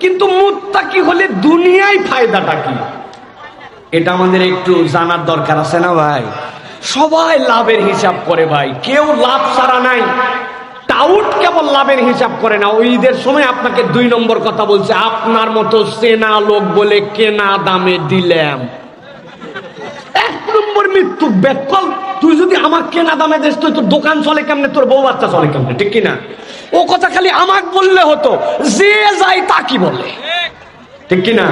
কিন্তু মুত্তাকি হলে দুনিয়ায় ফায়দাটা কি, এটা আমাদের একটু জানার দরকার আছে না ভাই? সবাই লাভের হিসাব করে ভাই, কেউ লাভ ছাড়া নাই। টাউট কেবল লাভের হিসাব করে না। ওই ঈদের সময় আপনাকে 2 নম্বর কথা বলছে, আপনার মতো চেনা লোক বলে কেনা দামে দিলাম। 1 নম্বর মৃত্যু বেকল। তুই যদি আমার কেনা দামে দিস, তুই তোর দোকান চলে কেমনে, তোর বউ বাচ্চা চলে কেমনে, ঠিক কিনা? ও কথা খালি আমাকে বললে হতো, যে যাই তা কি বলে, ঠিক কিনা?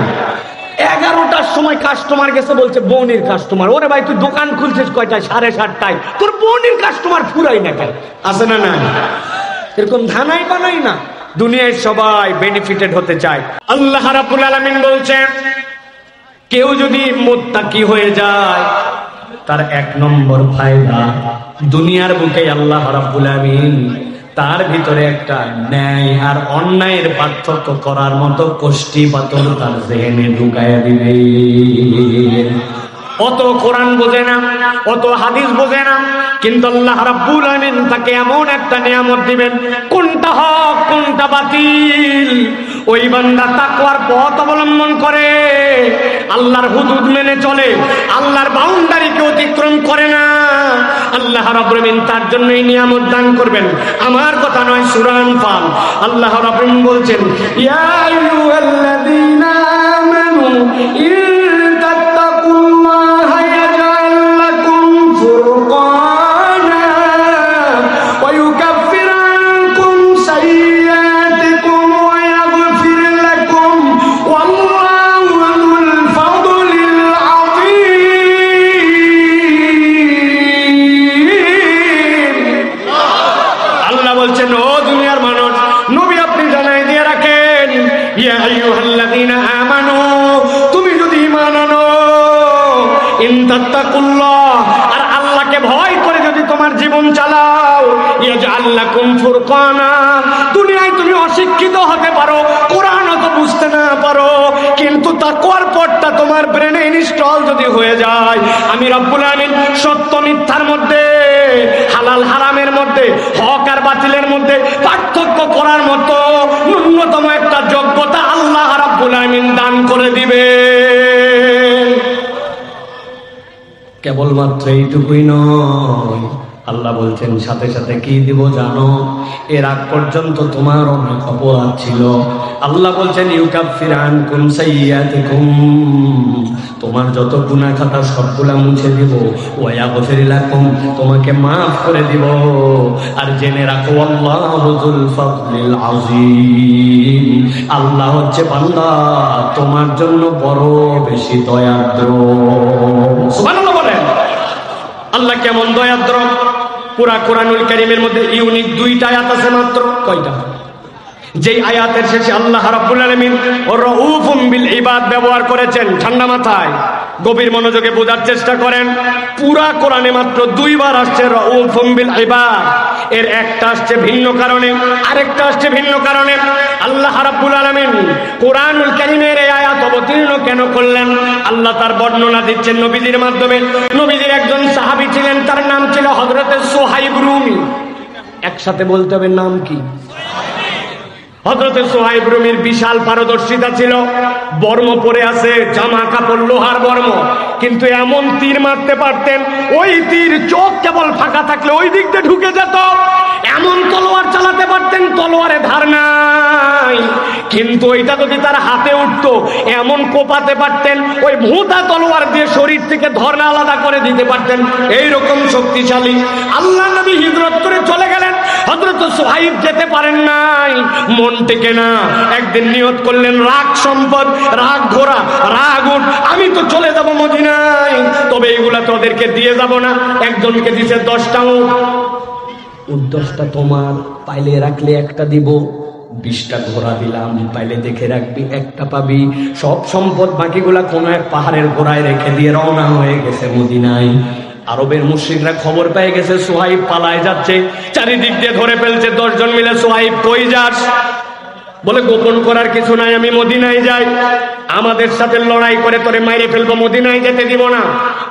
11টার সময় কাস্টমার গেছে, বলছে বনির কাস্টমার। ওরে ভাই, তুই দোকান খুলছিস কয়টায়? 7:30টায়। তোর বনির কাস্টমার ফুরাই না কেন? আছে না না? এরকম ধানাই বানাই না। দুনিয়ায় সবাই বেনিফিটেড হতে চায়। আল্লাহ রাব্বুল আলামিন বলছেন, কেউ যদি মুত্তাকি হয়ে যায়, তার 1 নম্বর ফায়দা, দুনিয়ার বুকে আল্লাহ রাব্বুল আলামিন তার ভিতরে একটা ন্যায় আর অন্যায়ের পার্থক্য করার মতো কষ্টি পাথর তার জেহেনে ঢুকাইয়া দিবে। অত কোরআন বোঝে না, অত হাদিস বোঝে না, কিন্তু আল্লাহ রাব্বুল আলামিন তাকে এমন একটা নিয়ামত দিবেন, কোনটা হক কোনটা বাতিল। ওই বান্দা তাকওয়ার পথ অবলম্বন করে, আল্লাহর হুদুদ মেনে চলে, আল্লাহর বাউন্ডারিকে অতিক্রম করে না, আল্লাহ রাব্বুল আলামিন তার জন্য এই নিয়ামত দান করবেন। আমার কথা নয়, সূরা আনফাল আল্লাহ রাব্বুল আলামিন বলছেন, ইয়া আইয়ুহাল্লাযীনা আমানু ইন তাত্তাকুল্লাহা ইয়াজআল লাকুম ফুরকানা ওয়া ইউকাফির আনকুম সাইয়্যাতিকুম ওয়া ইয়াগফির লাকুম ওয়াল্লাহু যুল ফাদলিল আযীম। আল্লাহ বলছেন, ও দুনিয়ার মানুষ, নবী আপনি জানাই দিয়ে রাখেন, ইয়া আইয়ুহাল্লাযীনা আমানু, তুমি যদি ঈমান আনো, ইন তাত্তাকুল্লাহ, আর আল্লাহকে ভয় করে যদি তোমার জীবন চালাও, ইয়াজআল লাকুম ফুরকানা, দুনিয়ায় তুমি অশিক্ষিত হতে পারো, কোরআন অত বুঝতে না পারো, কিন্তু তাকওয়ার পথটা তোমার ব্রেনে ইনস্টল যদি হয়ে যায়, আমি রব্বুল আলামিন সত্য মিথ্যার মধ্যে, হালাল হারামের মধ্যে, হক আর বাতিলের মধ্যে পার্থক্য করার মতো ন্যূনতম একটা যোগ্যতা আল্লাহ রাব্বুল আলামিন দান করে দিবে। কেবলমাত্র এইটুকুই নয়, আল্লাহ বলছেন সাথে সাথে কি দিব জানো? এর আগ পর্যন্ত তোমার অনেক অপরাধ ছিল, আল্লাহ বলছেন ইউকাফির আনকুম সাইয়্যাতিকুম, তোমার যত গুনাহ খাতা সবগুলা মুছে দিব, ওয়া ইয়াগফির লাকুম, তোমাকে মাফ করে দিব। আর জেনে রাখো, আল্লাহু যুল ফাদলিল আযীম, আল্লাহ হচ্ছে বান্দা তোমার জন্য বড় বেশি দয়াদ্র। সুবহানাল্লাহ বলেন। আল্লাহ কেমন দয়াদ্র? পুরা কোরআনুল কারীমের মধ্যে ইউনিক 2টা আয়াত আছে মাত্র। কয়টা? যেই আয়াতের শেষে আল্লাহ রাব্বুল আলামিন রাউফুম বিল ইবাদ ব্যবহার করেছেন। ঠান্ডা মাথায় গভীর মনোযোগে বোঝার চেষ্টা করেন। পুরা কোরআনে মাত্র 2 বার আসছে রাউফুম বিল ইবাদ। এর একটা আসছে ভিন্ন কারণে, আরেকটা আসছে ভিন্ন কারণে। আল্লাহ রাব্বুল আলামিন কোরআনুল কারীমের এই আয়াত অবতীর্ণ কেন করলেন, আল্লাহ তার বর্ণনা দিচ্ছেন নবীজির মাধ্যমে। নবীজির একজন সাহাবী ছিলেন, তার নাম ছিল হযরতে সুহাইব রুমি। একসাথে বলতে হবে, নাম কি? হযরতে সুহাইব রুমির বিশাল পারদর্শিতা ছিল। বর্ম পরে আছে, জামা কাপড় লোহার বর্ম, কিন্তু এমন তীর মারতে পারতেন, ওই তীর চোখ কেবল ফাঁকা থাকলে ওই দিক দিয়ে ঢুকে যেত। এমন তলোয়ার চালাতে পারতেন, তলোয়ারে ধার নাই, কিন্তু ওইটা যদি তার হাতে উঠতো, এমন কোপাতে পারতেন, ওই ভোঁতা তলোয়ার দিয়ে শরীর থেকে ধর্না আলাদা করে দিতে পারতেন। এইরকম শক্তিশালী। আল্লাহ নবী হিজরত করে চলে গেলেন, হযরত সুহাইব যেতে পারেন নাই, মন টেকে না। একদিন নিয়ত করলেন, রাগ সম্পদ, রাগ ঘোড়া, রাগ উট, আমি তো চলে যাব মদিনায়, তবে এইগুলা তো ওদেরকে দিয়ে যাব না। একজনকে দিছে 10টা উট। 10টা তোমার, পাইলে রাখলে একটা দিব, 20টা ঘোড়া দিলাম, পাইলে দেখে রাখবি একটা পাবি। সব সম্পদ বাকিগুলা কোন এক পাহাড়ের গোড়ায় রেখে দিয়ে রওনা হয়ে গেছে মদিনায়। আরবের মুশরিকরা খবর পেয়ে গেছে সুহাইব পালায় যাচ্ছে, চারিদিক দিয়ে ধরে ফেলছে। 10 জন মিলে, সুহাইব কই যাস? বলে গোপন করার কিছু নাই, আমি মদিনায় যাই, আমাদের সাথে লড়াই করে তোরে মাইরে ফেলবো, মদিনায় যেতে দিব না।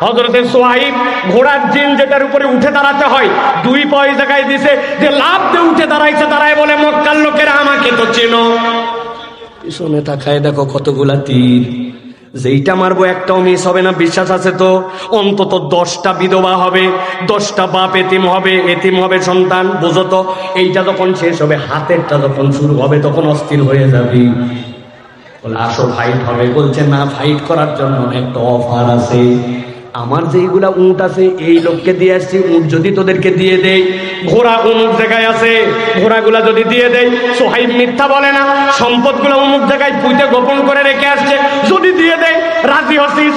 হযরতে সুহাইব ঘোড়ার জিন যেটার উপরে উঠে দাঁড়াতে হয়, 2 পা ওই জায়গায় দিছে, যে লাফ দিয়ে উঠে দাঁড়াইছে। দাঁড়ায় বলে, মক্কার লোকেরা আমাকে তো চেনো, পিছনে তাকায় দেখো কতগুলা তীর, যেইটা মারবো একটাও মিস হবে না। বিশ্বাস আছে তো? অন্তত 10টা বিধবা হবে, 10টা বাপ এতিম হবে সন্তান। বুঝো তো, এইটা যখন শেষ হবে, হাতেরটা যখন শুরু হবে, তখন অস্থির হয়ে যাবি। বলে আসো ফাইট হবে। বলছে না, ফাইট করার জন্য একটা অফার আছে। আমার যেইগুলা উট আছে এই লোককে দিয়ে আসছি, উট যদি তোদেরকে দিয়ে দেই, ঘোড়া অমুক জায়গায় আছে, ঘোড়াগুলা যদি দিয়ে দেই, সোহাইব মিথ্যা বলে না, সম্পদগুলো অমুক জায়গায় পুঁতে গোপন করে রেখে আসছে, যদি দিয়ে দেয় রাজি হচ্ছিস?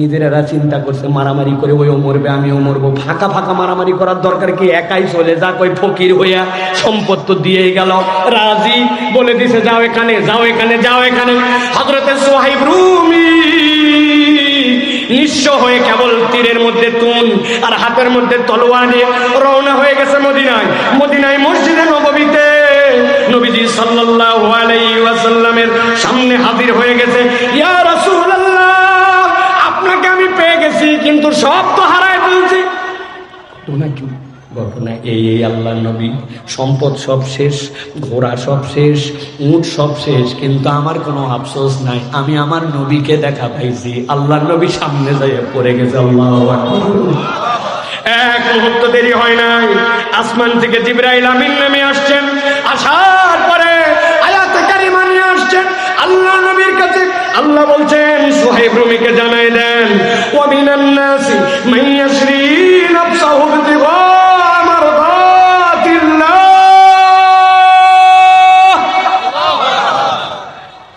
নিজেরা চিন্তা করছে মারামারি করে ওইও মরবে আমিও মরবো, ফাঁকা ফাঁকা মারামারি করার দরকার কি? একাই চলে যাক, ওই ফকির হইয়া সম্পদ তো দিয়েই গেল, রাজি বলে দিছে যাও এখানে, যাও এখানে, যাও এখানে। হযরতে সোহাইব রুমি নিঃস্ব হয়ে কেবল তীরের মধ্যে তুন আর হাতের মধ্যে তলোয়ার নিয়ে রওনা হয়ে গেছে মদিনায়। মদিনায় মসজিদে নববীতে নবীজি সাল্লাল্লাহু আলাইহি ওয়াসাল্লামের সামনে হাজির হয়ে গেছে। ইয়া রাসূলুল্লাহ, আপনাকে আমি পেয়ে গেছি, কিন্তু সব তো হারায় ফেলছি। ঘটনা এই আল্লাহর নবী, সম্পদ সব শেষ, ঘোড়া সব শেষ, উট সব শেষ, কিন্তু আমার কোনো আফসোস নাই, আমি আমার নবীকে দেখা পাইছি। আল্লাহর নবী সামনে যাইয়া পড়ে গেছে। আল্লাহু আকবার। এক মুহূর্ত দেরি হয় নাই, আসমান থেকে জিবরাইল আমিন নেমে আসছেন। আসার পরে আয়াতে কারিমা নিয়ে আসছেন আল্লাহর নবীর কাছে। আল্লাহ বলছেন সোহাইব রুমিকে জানাই দেন, ওয়া মিনান নাসি মান ইয়াশরি নাফসাহু বিতিগা মারদাতিল্লাহ।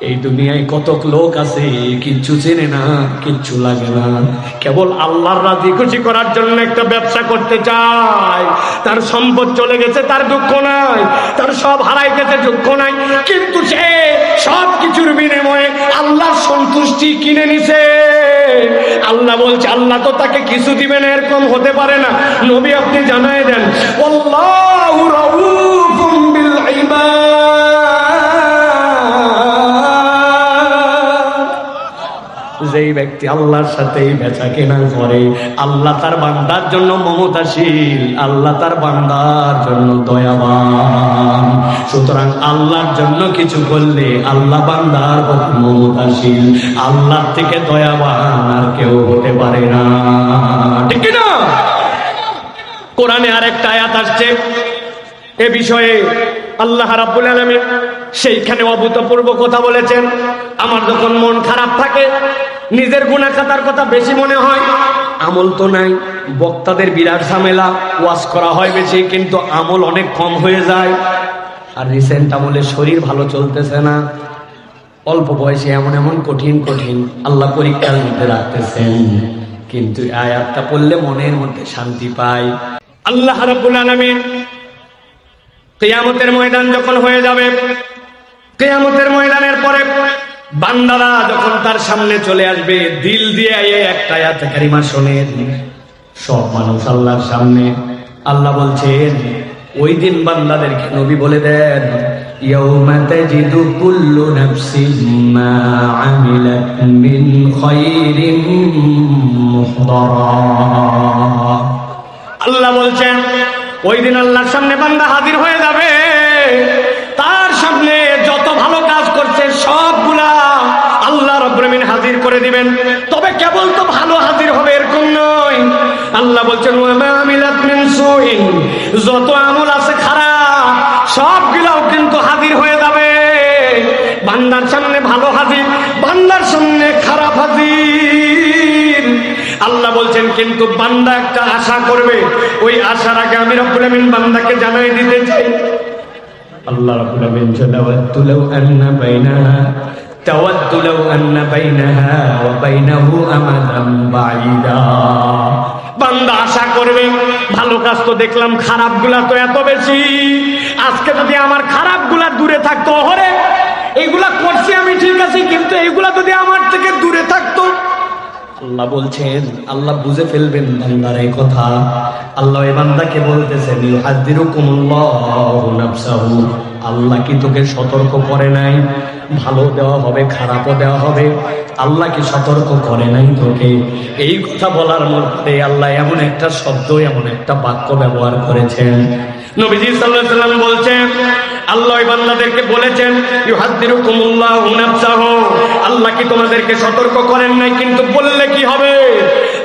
এই দুনিয়ায় কতক লোক আছে কিচ্ছু চেনে না, কিচ্ছু লাগে না, কেবল আল্লাহর রাজি খুশি করার জন্য একটা ব্যবসা করতে চায়। তার সম্পদ চলে গেছে, তার দুঃখ নাই, তার সব হারাই গেছে, দুঃখ নাই, কিন্তু সে সব কিছুর বিনিময়ে আল্লাহর সন্তুষ্টি কিনে নিছে। আল্লাহ বলছে আল্লাহ তো তাকে কিছু দিবে না, এরকম হতে পারে না। নবী আপনি জানাই দেন, আল্লাহু রাউফুম বিল ইবাদ। যেই ব্যক্তি আল্লাহর সাথে বেচা কেনা করে, আল্লাহ তার বান্দার জন্য মমতাশীল, আল্লাহ তার বান্দার জন্য দয়াবান। সুতরাং আল্লাহর জন্য কিছু করলে আল্লাহ বান্দার প্রতি মমতাশীল, আল্লাহ থেকে দয়াবান আর কেউ হতে পারে না, ঠিক না? কোরআনে আরেকটা আয়াত আসছে এ বিষয়ে। আল্লাহ রাব্বুল আলামিন সেইখানে অভূতপূর্ব কথা বলেছেন। আমার যখন মন খারাপ থাকে, নিজের গুনাহ খাতার কথা বেশি মনে হয়, আমল তো নাই, বক্তাদের বিরাট ঝামেলা, ওয়াজ করা হয় বেশি কিন্তু আমল অনেক কম হয়ে যায়। আর রিসেন্ট আমলে শরীর ভালো চলতেছে না, অল্প বয়সে এমন এমন কঠিন কঠিন আল্লাহ পরীক্ষার মধ্যে রাখতেছেন, কিন্তু আয়াতটা পড়লে মনের মধ্যে শান্তি পায়। আল্লাহ রাব্বুল আলামিন কিয়ামতের ময়দান যখন হয়ে যাবে, কিয়ামতের ময়দানের পরে বান্দারা যখন তার সামনে চলে আসবে, দিল দিয়ে একটা আয়াত কারিমা শোনেন, সব মানুষ আল্লাহর সামনে। আল্লাহ বলছেন ওই দিন বান্দাদেরকে নবী বলে দেন, ইয়াউমা তাজিদু কুল্লু নাফসিন মা আমিলাত মিন খায়রিন মুহদারা। আল্লাহ বলছেন ওই দিন আল্লাহর সামনে বান্দা হাজির হয়ে যাবে, তার সামনে যত ভালো কাজ করছে সবগুলা আল্লাহ রাব্বুল আলামিন হাজির করে দিবেন। তবে কেবল তো ভালো হাজির হবে এরকম নয়, আল্লাহ বলছেন ওয়া মা আমিলাত মিন সুইন, যত আমল আছে খারাপ সবগুলাও কিন্তু হাজির হয়ে যাবে। বান্দার সামনে ভালো হাজির, বান্দার সামনে খারাপ হাজির। আল্লাহ বলছেন কিন্তু বান্দা একটা আশা করবে, ওই আশার আগে আমি রব্বুল আমিন বান্দাকে জানাই দিতে চাই। আল্লাহ রাব্বুল আমিন তাওয়াদ্দু লাউ আন্না বাইনাহা ওয়া বাইনাহু আমাদান বাঈদা। বান্দা আশা করবে ভালো কাজ তো দেখলাম, খারাপগুলা তো এত বেশি, আজকে যদি আমার খারাপগুলা দূরে থাকতো, ওরে এইগুলা করছি আমি ঠিক আছে, কিন্তু এইগুলা যদি আমার থেকে দূরে থাকতো। আল্লাহ বলছেন আল্লাহ বুঝে ফেলবেন বান্দার এই কথা। আল্লাহ এই বান্দাকে বলতেছেন ইউহাযযিরুকুমুল্লাহু নাফসাহু, আল্লাহ কি তোকে সতর্ক করে নাই? ভালো দেওয়া হবে, খারাপও দেওয়া হবে, আল্লাহ কি সতর্ক করে নাই তোকে? এই কথা বলার মধ্যে আল্লাহ এমন একটা শব্দ, এমন একটা বাক্য ব্যবহার করেছেন। নবীজি সাল্লাল্লাহু আলাইহি ওয়াসাল্লাম বলছেন আল্লাহ ওই বান্দাদেরকে বলেছেন ইউহাদ্দিরুকুমুল্লাহু নাফসাহু, আল্লাহ কি তোমাদেরকে সতর্ক করেন নাই? কিন্তু বললে কি হবে?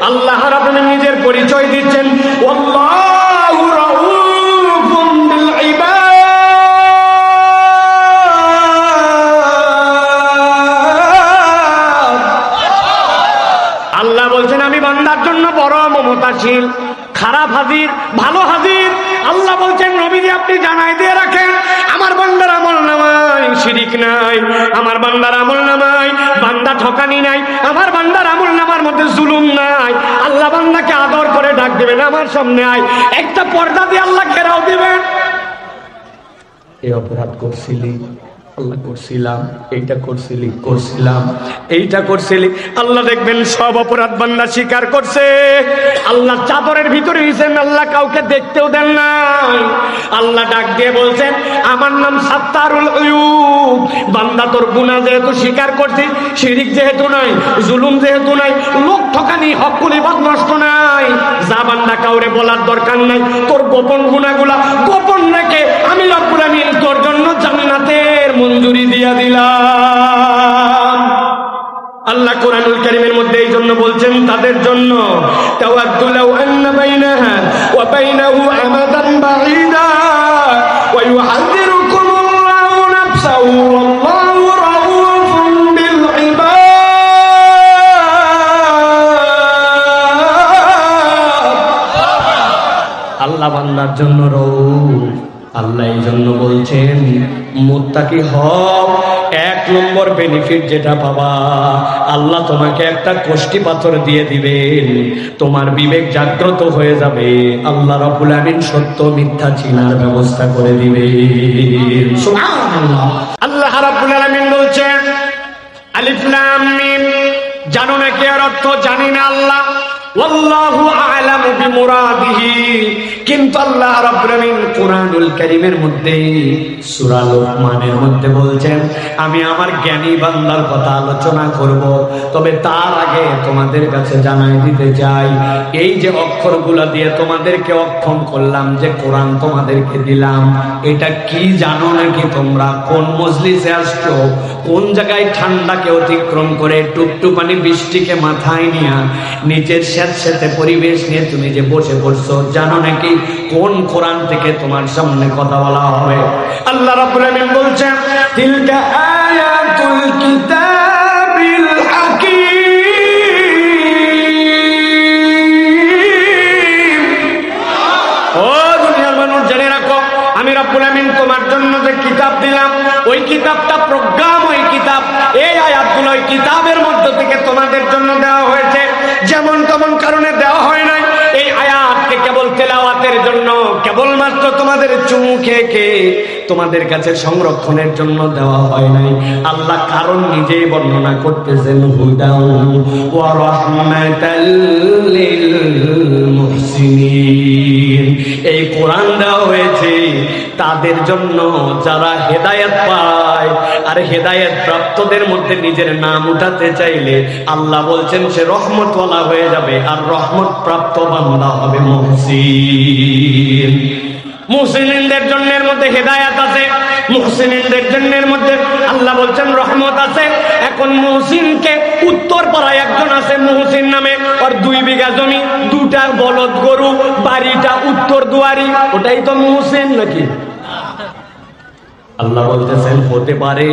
আল্লাহ রাব্বুল আলামিন নিজের পরিচয় দিচ্ছেন, ওয়াল্লাহু রাউফুম বিল ইবাদ। আল্লাহ বলছেন আমি বান্দার জন্য বড় মমতাশীল, খারাপ হাজির ভালো হাজির। আল্লাহ বলছেন নবীজি আপনি জানাই দিয়ে রাখেন আমার বান্দার আমল নামায় শিরিক নাই, আমার বান্দার আমল নামায় বান্দা ঠকানি নাই, আমার বান্দার আমল নামার মধ্যে জুলুম নাই। আল্লাহ বান্দাকে আদর করে ডাক দিবেন, আমার সামনে আয়, একটা পর্দা দিয়ে আল্লাহ ঘেরাও দিবেন। এই অপরাধ করছিলি, আল্লাহ করছিলাম, এইটা করছিলাম, এইটা করছিলি। আল্লাহ দেখবেন সব অপরাধ বান্দা স্বীকার করছে। আল্লাহ চাদরের ভিতরে নিয়েছেন, আল্লাহ কাউকে দেখতেও দেন নাই। আল্লাহ ডাক দিয়ে বলছেন আমার নাম সাত্তারুল উয়ুব। বান্দা তোর গুনাহ যেহেতু স্বীকার করছি, শিরিক যেহেতু নাই, জুলুম যেহেতু নাই, লোক ঠকানি হকুল ইবাদত নষ্ট নাই, যা বান্দা কাউরে বলার দরকার নাই। তোর গোপন গুনাহগুলা গোপন রেখে আমি রব্বুল আমিন তোর জন্য জান্নাতের মঞ্জুরি দিয়া দিলাম। আল্লাহ কোরআনুল কারীমের মধ্যে এই জন্য বলছেন তাদের জন্য, তাওয়াদ্দু লাউ আন্না বাইনাহা ওয়া বাইনাহু আমাদান বাঈদা ওয়া ইউহাযযিরুকুমুল্লাহু নাফসাহু ওয়াল্লাহু রাউফুম বিল ইবাদ। আল্লাহ বান্দার জন্য রউফ। আল্লাহ এই জন্য বলছেন মুত্তাকি হও। এক নম্বর বেনিফিট যেটা পাবা, আল্লাহ তোমাকে একটা কষ্টি পাথর দিয়ে দিবেন, তোমার বিবেক জাগ্রত হয়ে যাবে। আল্লাহ রাব্বুল আমিন সত্য মিথ্যা চিনার ব্যবস্থা করে দিবেন। সুবহানাল্লাহ। আল্লাহ রাব্বুল আমিন বলছেন আলিফ লাম মিম, জানো না কি এর অর্থ? জানি না আল্লাহ, ওয়াল্লাহু আ'লামু বিমুরাদিহি। কিন্তু আল্লাহ রাব্বুল আমিন কুরআনুল কারীমের মধ্যে সূরা লুকমানের মধ্যে বলছেন আমি আমার জ্ঞানী বান্দার কথা আলোচনা করব, তবে তার আগে তোমাদের কাছে জানাই দিতে চাই এই যে অক্ষরগুলো দিয়ে তোমাদেরকে অক্ষম করলাম, যে কোরআন তোমাদেরকে দিলাম, এটা কি জানো নাকি তোমরা? কোন মজলিসে আসছো, কোন জায়গায় ঠান্ডাকে অতিক্রম করে টুপটুপানি বৃষ্টিকে মাথায় নিয়ে নিচের স্যাঁতস্যাঁতে পরিবেশ নিয়ে তুমি যে বসে পড়ছো, জানো নাকি কোন কোরআন থেকে তোমার সামনে কথা বলা হবে? আল্লাহ রাব্বুল আমিন বলছেন তিলকা আয়াতুল কিতাবিল হাকীম। ও দুনিয়ার মানুষ জেনে রাখো, আমি রাব্বুল আমিন তোমার জন্য যে কিতাব দিলাম, ওই কিতাবটা প্রজ্ঞাময় কিতাব। এই আয়াতগুলো ওই কিতাবের মধ্য থেকে তোমাদের জন্য দেওয়া হয়েছে, যেমন তেমন কারণে দেওয়া হয় নাই। এই আয়াতকে কেবল তেলাওয়াতের জন্য, কেবলমাত্র তোমাদের চুমু খেয়ে তোমাদের কাছে সংরক্ষণের জন্য দেওয়া হয় নাই। আল্লাহ কারণ নিজেই বর্ণনা করতেছেন, হুদাউ ওয়া রাহমাতাল লিল মুহসিনিন। এই কোরআন দেওয়া হয়েছে তাদের জন্য যারা হেদায়েত পায়, আর হেদায়েত প্রাপ্তদের মধ্যে নিজের নাম উঠাতে চাইলে আল্লাহ বলছেন সে রহমতওয়ালা হয়ে যাবে, আর রহমত প্রাপ্ত বান্দা হবে মুহসিন। মুহসিনদের জন্যের মধ্যে হেদায়েত আছে, মুহসিনদের জন্যের মধ্যে আল্লাহ বলছেন রহমত আছে। এখন মুহসিনকে উত্তর পাড়ায় একজন আছে মুহসিন নামে, ওর 2 বিঘা জমি, 2টা বলদ গরু, বাড়িটা উত্তর দুয়ারি, ওটাই তো মুহসিন নাকি? আল্লাহ বলতেছেন হতে পারে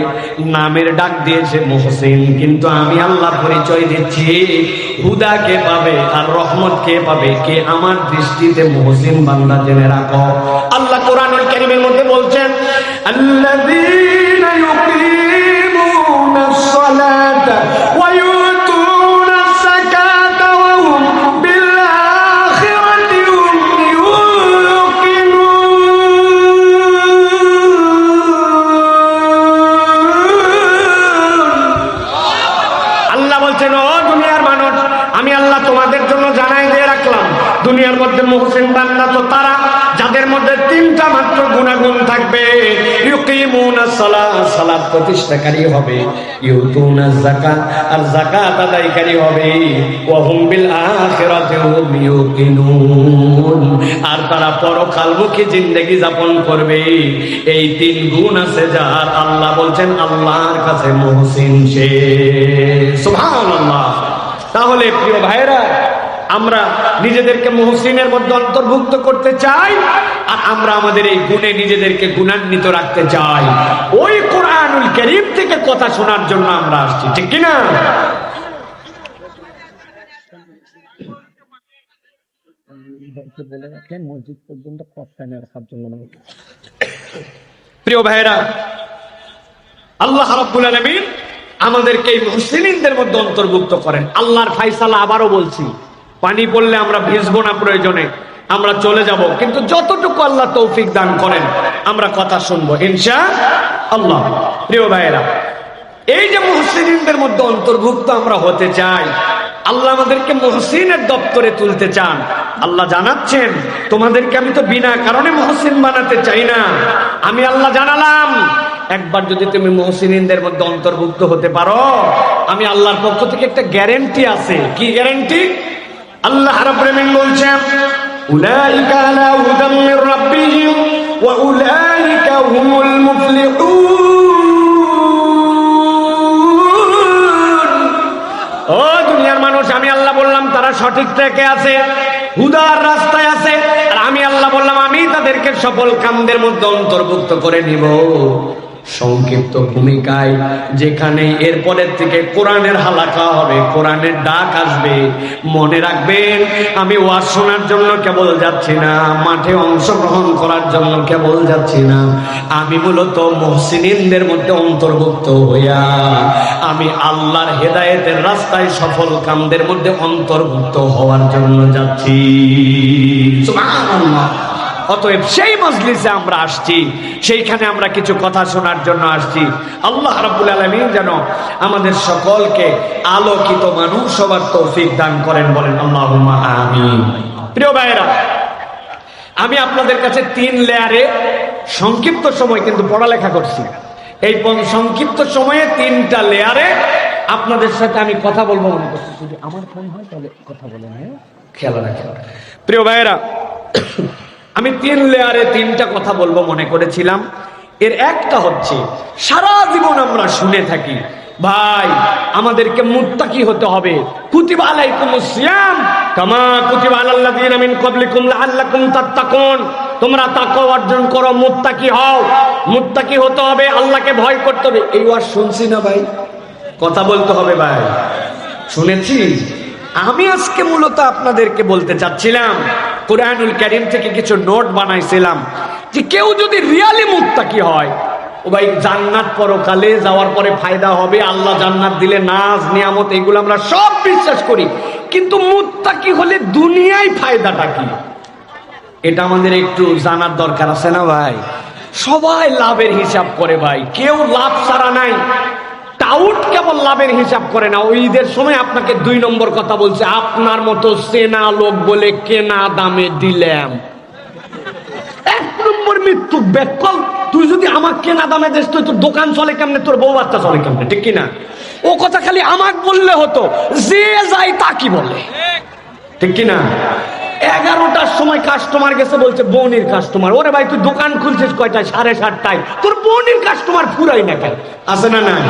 নামের ডাক দিয়েছে মুহসিন, কিন্তু আমি আল্লাহ পরিচয় দিচ্ছি হুদা কে পাবে আর রহমত কে পাবে, কে আমার দৃষ্টিতে মুহসিন বান্দা জেনে রাখো। আল্লাহ কোরআনুল কারীমের মধ্যে বলছেন আল্লাযীনা ইউকিমুনাস সালাতা ওয়া ইউতুনাস যাকাতা ওয়া হুম বিল আখিরাতি হুম ইউকিনুন। আল্লাহ বলছেন ও দুনিয়ার মানুষ, আমি আল্লাহ তোমাদের জন্য জানাই দিয়ে রাখলাম, দুনিয়ার মধ্যে মুহসিন বান্দা তো তারা তাদের মধ্যে তিনটা মাত্র গুণাগুণ থাকবে। ইউকিমুনাস সালাত, সালাত প্রতিষ্ঠাকারী হবে। ইউতুনাজ যাকাত, আর যাকাত আদায়কারী হবে। ওয়া হুম বিল আখিরাতি হুম ইউকিনুন, আর তারা পরকালমুখী জিন্দেগি যাপন করবে। এই তিন গুণ আছে যার, আল্লাহ বলছেন আল্লাহর কাছে মুহসিন সে। সুবহানাল্লাহ। তাহলে প্রিয় ভাইরা, আমরা নিজেদেরকে মুহসিনের মধ্যে অন্তর্ভুক্ত করতে চাই, আর আমরা আমাদের এই গুণে নিজেদেরকে গুণান্বিত রাখতে চাই। ওই কোরআনুল কারীম থেকে কথা শোনার জন্য আমরা আসছি, ঠিক কিনা? প্রিয় ভাইরা, আল্লাহ রাব্বুল আলামিন আমাদেরকে এই মুহসিনদের মধ্যে অন্তর্ভুক্ত করেন। আল্লাহর ফায়সালা আবারও বলছি, পানি পড়লে আমরা ভিজবো না, প্রয়োজনে আমরা চলে যাব, কিন্তু যতটুকু আল্লাহ তৌফিক দান করেন আমরা কথা শুনবো ইনশাআল্লাহ। প্রিয় ভাইরা, এই যে মুহসিনদের মধ্যে অন্তর্ভুক্ত আমরা হতে চাই, আল্লাহ আমাদেরকে মুহসিনের দপ্তরে তুলতে চান। আল্লাহ জানাচ্ছেন, তোমাদেরকে আমি তো বিনা কারণে মুহসিন বানাতে চাই না। আমি আল্লাহ জানালাম, একবার যদি তুমি মুহসিনদের মধ্যে অন্তর্ভুক্ত হতে পারো, আমি আল্লাহর পক্ষ থেকে একটা গ্যারান্টি আছে। কি গ্যারান্টি? আল্লাহ রাব্বুল আলামিন বলছেন, উলাইকা আলা হুদাম মির রাব্বিহিম ওয়া উলাইকা হুমুল মুফলিহুন। ও দুনিয়ার মানুষ, আমি আল্লাহ বললাম তারা সঠিক ট্র্যাকে আছে, হুদার রাস্তায় আছে, আর আমি আল্লাহ বললাম আমি তাদেরকে সফল কামদের মধ্যে অন্তর্ভুক্ত করে নিব। সংক্ষিপ্ত ভূমিকায়, যেখানে এরপরের থেকে কোরআনের হালাকা হবে, কোরআনের ডাক আসবে, মনে রাখবেন আমি ওয়াজ শোনার জন্য কেবল যাচ্ছি না, মাঠে অংশগ্রহণ করার জন্য কেবল যাচ্ছি না, আমি মূলত মুহসিনদের মধ্যে অন্তর্ভুক্ত হইয়া আমি আল্লাহর হেদায়েতের রাস্তায় সফল কামদের মধ্যে অন্তর্ভুক্ত হওয়ার জন্য যাচ্ছি। সুবহানাল্লাহ। অতএব সেই মজলিসে আমরা আসছি, সেইখানে আমরা কিছু কথা শোনার জন্য আসছি। আল্লাহ রাব্বুল আলামিন যেন আমাদের সকলকে আলোকিত মানুষ হবার তৌফিক দান করেন, বলেন আল্লাহুম্মা আমিন। প্রিয় ভাইরা, আমি আপনাদের কাছে 3 লেয়ারে সংক্ষিপ্ত সময় কিন্তু পড়ালেখা করছি। এই সংক্ষিপ্ত সময়ে 3টা লেয়ারে আপনাদের সাথে আমি কথা বলবো মনে করছি। যদি আমার ফোন হয় তাহলে কথা বলেন, হ্যাঁ, খেয়াল রাখেন। প্রিয় ভাইরা, আমি 3 লেয়ারে 3টা কথা বলবো মনে করেছিলাম। এর একটা হচ্ছে, সারা জীবন আমরা শুনে থাকি ভাই আমাদেরকে মুত্তাকি হতে হবে। কুতিবা আলাইকুমুস সিয়াম কামা কুতিবা আলাল লাযিনা মিন ক্বাবলিকুম লাআল্লাকুম তাত্তাকুন। তোমরা তাকওয়া অর্জন করো, মুত্তাকি হও। মুত্তাকি হতে হবে, আল্লাহকে ভয় করতে হবে। এই ওয়াজ শুনছি না ভাই? কথা বলতে হবে ভাই, শুনেছি। আমি আজকে মূলত আপনাদেরকে বলতে চাচ্ছিলাম, কোরআনুল কারীম থেকে কিছু নোট বানাইছিলাম, যে কেউ যদি রিয়ালি মুত্তাকি হয়, ও ভাই জান্নাত পরকালে যাওয়ার পরে ফায়দা হবে, আল্লাহ জান্নাত দিলে নাজ নিয়ামত, এগুলো আমরা সব বিশ্বাস করি, কিন্তু মুত্তাকি হলে দুনিয়ায় ফায়দাটা কি, এটা আমাদের একটু জানার দরকার আছে না ভাই? সবাই লাভের হিসাব করে ভাই, কেউ লাভ ছাড়া নাই। টাউট কেবল লাভের হিসাব করে না। ওই ঈদের সময় আপনাকে 2 নম্বর কথা বলছে, আপনার মতো সেনা লোক বলে কেনা দামে দিলাম। 1 নম্বর মৃত্যু বেকল। তুই যদি আমার কেনা দামে দিস, তুই তোর দোকান চলে কেমনে, তোর বউ বাচ্চা চলে কেমনে, ঠিক কিনা? ও কথা খালি আমাকে বললে হতো, যে যাই তা কি বলে, ঠিক কিনা? 11টার সময় কাস্টমার গেছে, বলছে বনির কাস্টমার। ওরে ভাই, তুই দোকান খুলছিস কয়টায়? 7:30টায়। তোর বনির কাস্টমার ফুরাই না কেন? আছে না নাই?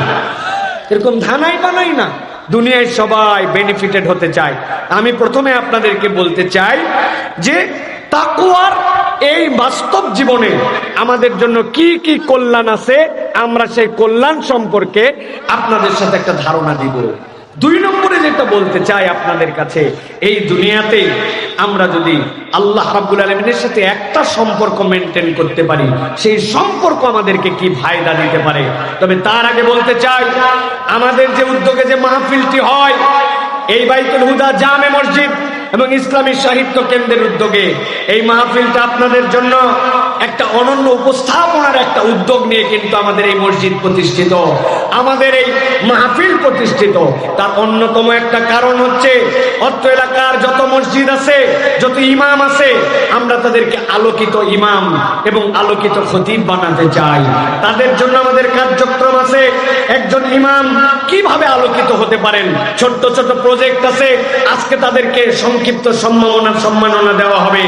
এরকম ধানাই বানাই না। দুনিয়ায় সবাই বেনিফিটেড হতে চায়। আমি প্রথমে আপনাদেরকে বলতে চাই যে তাকওয়ার এই বাস্তব জীবনে আমাদের জন্য কি কি কল্যাণ আছে, আমরা সেই কল্যাণ সম্পর্কে আপনাদের সাথে একটা ধারণা দিব। 2 নম্বরে যেটা বলতে চাই আপনাদের কাছে, এই দুনিয়াতে আমরা যদি আল্লাহ রাব্বুল আলামিনের সাথে একটা সম্পর্ক মেনটেন করতে পারি, সেই সম্পর্ক আমাদেরকে কি ফায়দা দিতে পারে। তবে তার আগে বলতে চাই, আমাদের যে উদ্যোগে যে মাহফিলটি হয়, এই বাইতুল হুদা জামে মসজিদ এবং ইসলামী সাহিত্য কেন্দ্রের উদ্যোগে এই মাহফিলটা আপনাদের জন্য একটা অনন্য উপস্থাপনার একটা উদ্যোগ নিয়ে কিন্তু আমাদের এই মসজিদ প্রতিষ্ঠিত। আমাদের এই মাহফিল প্রতিষ্ঠিত, তার অন্যতম একটা কারণ হচ্ছে অত্র এলাকার যত মসজিদ আছে, যত ইমাম আছে, আমরা তাদেরকে আলোকিত ইমাম এবং আলোকিত খতিব বানাতে চাই। তাদের জন্য আমাদের কার্যক্রম আছে। একজন ইমাম কিভাবে আলোকিত হতে পারেন, ছোট্ট ছোট প্রজেক্ট আছে। আজকে তাদেরকে সংক্ষিপ্ত সম্মাননা দেওয়া হবে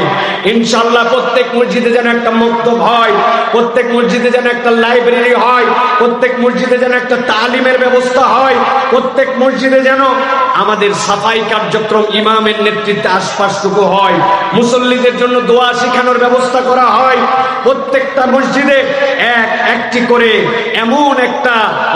ইনশাআল্লাহ। প্রত্যেক মসজিদে যেন একটা মক্তব হয়, প্রত্যেক মসজিদে যেন একটা লাইব্রেরি হয়, প্রত্যেক মসজিদে যেন একটা তালিমের ব্যবস্থা হয়, প্রত্যেক মসজিদে যেন আমাদের সাফাই কার্যক্রম ইমামের নেতৃত্বে আশপাশটুকু হয়, মুসল্লিদের জন্য দোয়া শেখানোর ব্যবস্থা করা হয়। প্রত্যেকটা মসজিদে একটি করে এমন একটা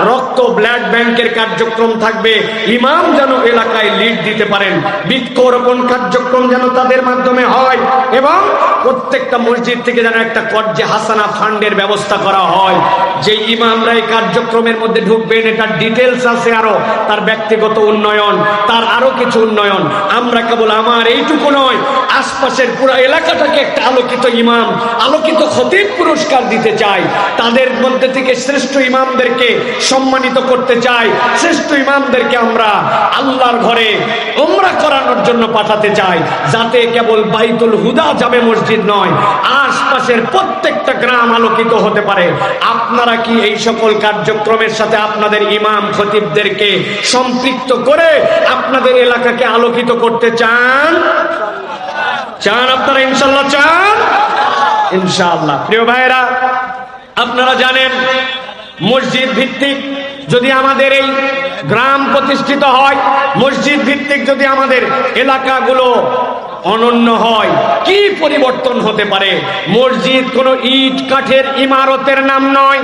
রক্ত ব্লাড ব্যাংকের কার্যক্রম থাকবে, ইমাম যেন এলাকায় লিড দিতে পারেন। বৃক্ষরোপণ কার্যক্রম যেন তাদের মাধ্যমে হয় এবং প্রত্যেকটা মসজিদ থেকে যেন একটা কর্জে হাসানা ফান্ডের ব্যবস্থা করা হয়। যে ইমামরা এই কার্যক্রমের মধ্যে ঢুকবেন, এটার ডিটেলস আছে, আরো তার ব্যক্তিগত উন্নয়ন, তার আরো কিছু উন্নয়ন। আমরা কেবল আমার এইটুকু নয়, আশপাশের পুরো এলাকাটাকে একটা আলোকিত ইমাম, আলোকিত খতিব পুরস্কার দিতে চাই। তাদের মধ্যে থেকে শ্রেষ্ঠ ইমামদেরকে সম্মানিত করতে চাই। শ্রেষ্ঠ ইমামদেরকে আমরা আল্লাহর ঘরে উমরা করানোর জন্য পাঠাতে চাই, যাতে কেবল বাইতুল হুদা জামে মসজিদ নয়, আশপাশের প্রত্যেকটা গ্রাম আলোকিত হতে পারে। আপনারা কি এই সকল কার্যক্রমের সাথে আপনাদের ইমাম খতিবদেরকে সম্পৃক্ত করে আপনাদের এলাকাকে আলোকিত করতে চান? আপনারা ইনশাআল্লাহ চান? ইনশাআল্লাহ। প্রিয় ভাইরা, আপনারা জানেন মসজিদ ভিত্তিক যদি আমাদের এই গ্রাম প্রতিষ্ঠিত হয়, মসজিদ ভিত্তিক যদি আমাদের এলাকাগুলো অনন্য হয়, কি পরিবর্তন হতে পারে। মসজিদ কোনো ইট কাঠের ইমারতের নাম নয়।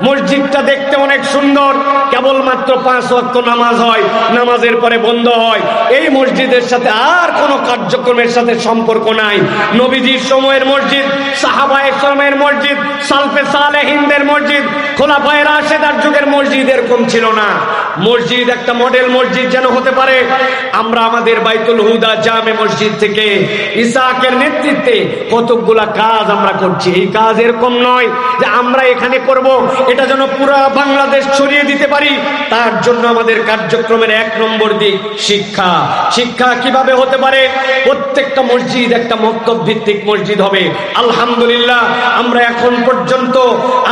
মসজিদটা দেখতে অনেক সুন্দর, কেবলমাত্র 5 ওয়াক্ত নামাজ হয়, নামাজের পরে বন্ধ হয়। এই মসজিদের সাথে আর কোনো কার্যক্রমের সাথে সম্পর্ক নাই। নবীজির সময়ের মসজিদ, সাহাবায়ে কেরামের মসজিদ, সালফে সালেহিনদের মসজিদ, খোলাফায়ে রাশেদার যুগের মসজিদ এরকম ছিল না। মসজিদ একটা মডেল মসজিদ যেন হতে পারে। আমরা আমাদের বাইতুল হুদা জামে মসজিদ থেকে ইসাকের নেতৃত্বে কতগুলা কাজ আমরা করছি। এই কাজ এরকম নয় যে আমরা এখানে করব, এটা যেন পুরা বাংলাদেশ ছড়িয়ে দিতে পারি। তার জন্য আমাদের কার্যক্রমের 1 নম্বর দিক শিক্ষা। শিক্ষা কিভাবে হতে পারে? প্রত্যেকটা মসজিদ একটা মক্তব ভিত্তিক মসজিদ হবে। আলহামদুলিল্লাহ, আমরা এখন পর্যন্ত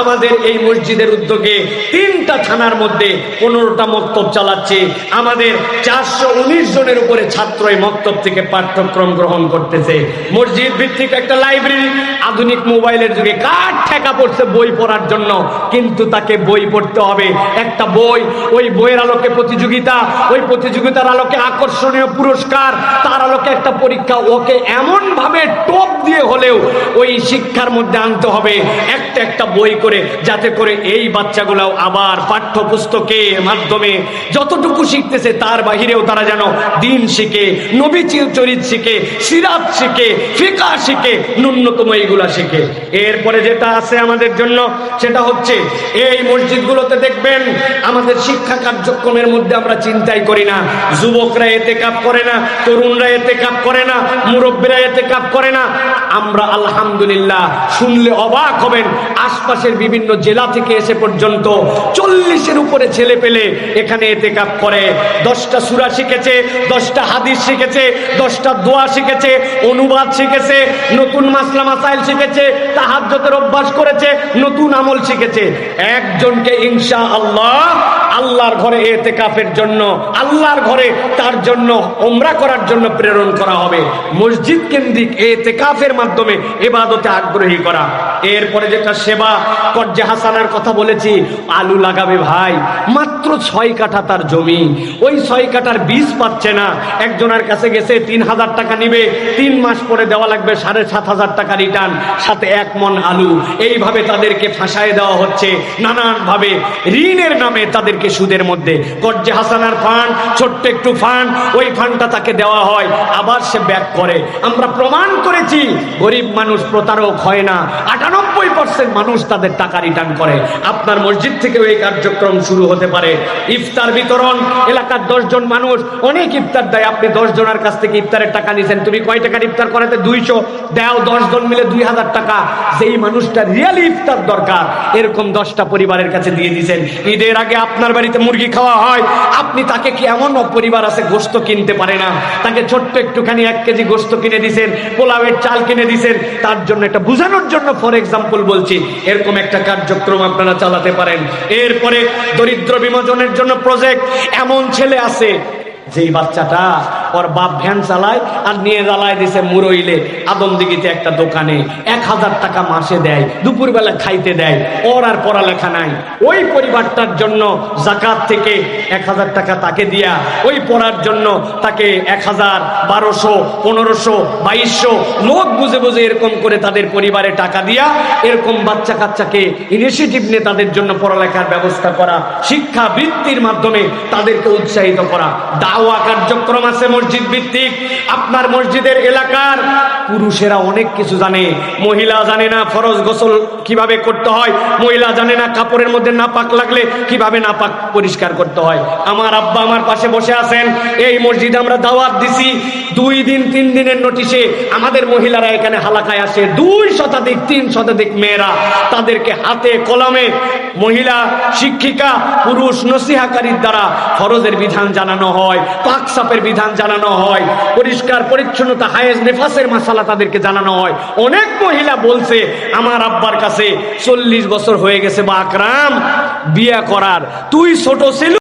আমাদের এই মসজিদের উদ্যোগে 3টা থানার মধ্যে 15টা মক্তব চালাচ্ছে। আমাদের 419 জনের উপরে ছাত্র এই মক্তব থেকে পাঠ্যক্রম গ্রহণ করতেছে। মসজিদ ভিত্তিক একটা লাইব্রেরি। আধুনিক মোবাইলের যুগে কার ঠেকা পড়ছে বই পড়ার জন্য, কিন্তু তাকে বই পড়তে হবে। একটা বই, ওই বইয়ের আলোকে প্রতিযোগিতা, ওই প্রতিযোগিতার আলোকে আকর্ষণীয় পুরস্কার, তার আলোকে একটা পরীক্ষা। ওকে এমন ভাবে টপ দিয়ে হলেও ওই শিক্ষার মধ্যে আনতে হবে একটা একটা বই করে, যাতে করে এই বাচ্চাগুলাও আবার পাঠ্যপুস্তকের মাধ্যমে যতটুকু শিখতেছে তার বাহিরেও তারা যেন দিন শিখে, নবী চরিত শিখে, সিরাত শিখে, ফিকহ শিখে, ন্যূনতম এইগুলা শিখে। এরপরে যেটা আছে আমাদের জন্য, সেটা হচ্ছে এই মসজিদগুলোতে দেখবেন আমাদের শিক্ষা কার্যক্রমের মধ্যে আমরা চিন্তাই করি না। যুবকরা ইতিকাফ করে না, তরুণরা ইতিকাফ করে না, মুরব্বীরা ইতিকাফ করে না। আমরা আলহামদুলিল্লাহ, শুনলে অবাক হবেন, আশপাশের বিভিন্ন জেলা থেকে এসে পর্যন্ত 40-এর উপরে ছেলে পেলে এখানে ইতিকাফ করে। 10টা সূরা শিখেছে, 10টা হাদিস শিখেছে, 10টা দোয়া শিখেছে, অনুবাদ শিখেছে, নতুন মাসলা মাসাইল শিখেছে, তাহাজ্জুদের অভ্যাস করেছে, নতুন আমল শিখেছে। একজনকে ইনশাআল্লাহ আল্লাহর ঘরে ইতিকাফের জন্য, আল্লাহর ঘরে তার জন্য উমরা করার জন্য প্রেরণ করা হবে। মসজিদ কেন্দ্রিক ইতিকাফের মাধ্যমে ইবাদতে আগ্রহী করা। এরপরে যেটা সেবা কর্জে হাসানার কথা বলেছি, আলু লাগাবে ভাই, মাত্র 6 কাঠা তার জমি, ওই 6 কাঠার বীজ পাচ্ছে না। একজনের কাছে গেছে 3000 টাকা নিবে, 3 মাস পরে দেওয়া লাগবে 7500 টাকা রিটার্ন, সাথে 1 মণ আলু। এইভাবে তাদেরকে ফাঁসায় দেওয়া হচ্ছে, নানান ভাবে ঋণের নামে তাদেরকে সুদের মধ্যে। কর্জে হাসানার ফান্ড, ছোট্ট একটু ফান্ড, ওই ফান্ডটা তাকে দেওয়া হয়, আবার সে ব্যাক করে। আমরা প্রমাণ করেছি গরিব মানুষ প্রতারক হয় না, 98% মানুষ তাদের টাকা রিটার্ন করে। আপনার মসজিদ থেকেও এই কার্যক্রম শুরু হতে পারে। ইফতার বিতরণ, এলাকার 10 জন মানুষ অনেক ইফতার দেয়, আপনি 10 জনের কাছ থেকে ইফতারের টাকা নিয়েছেন, তুমি কয় টাকার ইফতার করাতে? 200 দাও, 10 জন মিলে 2000 টাকা। যেই মানুষটা রিয়েলি ইফতার দরকার এরকম 10টা পরিবারের কাছে দিয়ে দিয়েছেন। ঈদের আগে আপনার বাড়িতে মুরগি খাওয়া হয়, আপনি তাকে কি এমন পরিবার আছে গোশত কিনতে পারে না, তাকে ছোট্ট একটুখানি 1 কেজি গোশত কিনে দিয়েছেন, পোলাওয়ের চাল কিনে দিয়েছেন, তার জন্য একটা বোঝানোর জন্য ফর এক্সাম্পল বলছি, এরকম একটা কার্যক্রম আপনারা চালাতে পারেন। এরপরে দরিদ্র বিমোচনের জন্য প্রজেক্ট। এমন ছেলে আছে যেই বাচ্চাটা ওর বাপ ভ্যান চালায় আর নিয়ে জ্বালায় দিছে মুরইলে আদমদিঘিতে একটা দোকানে, 1000 টাকা মাসে দেয়, দুপুরবেলা খাইতে দেয়, ওর আর পড়ালেখা নাই। ওই পরিবারটার জন্য জাকাত থেকে 1000 টাকা তাকে দিয়া ওই পড়ার জন্য তাকে 1000, 1200, 1500, 2200 লোক বুঝে বুঝে এরকম করে তাদের পরিবারে টাকা দিয়া এরকম বাচ্চা কাচ্চাকে ইনিশিয়েটিভ নিয়ে তাদের জন্য পড়ালেখার ব্যবস্থা করা, শিক্ষা বৃত্তির মাধ্যমে তাদেরকে উৎসাহিত করা। দাওয়া কার্যক্রম আছে মসজিদ ভিত্তিক। আপনার মসজিদের এলাকার পুরুষেরা অনেক কিছু জানে, মহিলা জানে না ফরজ গোসল কিভাবে করতে হয়, মহিলা জানে না কাপড়ের মধ্যে নাপাক লাগলে কিভাবে নাপাক পরিষ্কার করতে হয়। আমার আব্বা আমার পাশে বসে আছেন, এই মসজিদে আমরা দাওয়াত দিছি, 2 দিন 3 দিনের নোটিশে আমাদের মহিলারা এখানে হালাকায় আসে, 2 শতাধিক 3 শতাধিক মেয়েরা, তাদেরকে হাতে কলমে মহিলা শিক্ষিকা পুরুষ নসিহাকারীর দ্বারা ফরজের বিধান জানানো হয়, পাক সাপের বিধান জানানো হয়, পরিষ্কার পরিচ্ছন্নতা হায়েজ নেফাসের মাসালা তাদেরকে জানানো হয়। অনেক মহিলা বলছে আমার আব্বার কাছে 40 বছর হয়ে গেছে বা আকরাম বিয়ে করার, তুই ছোট ছিল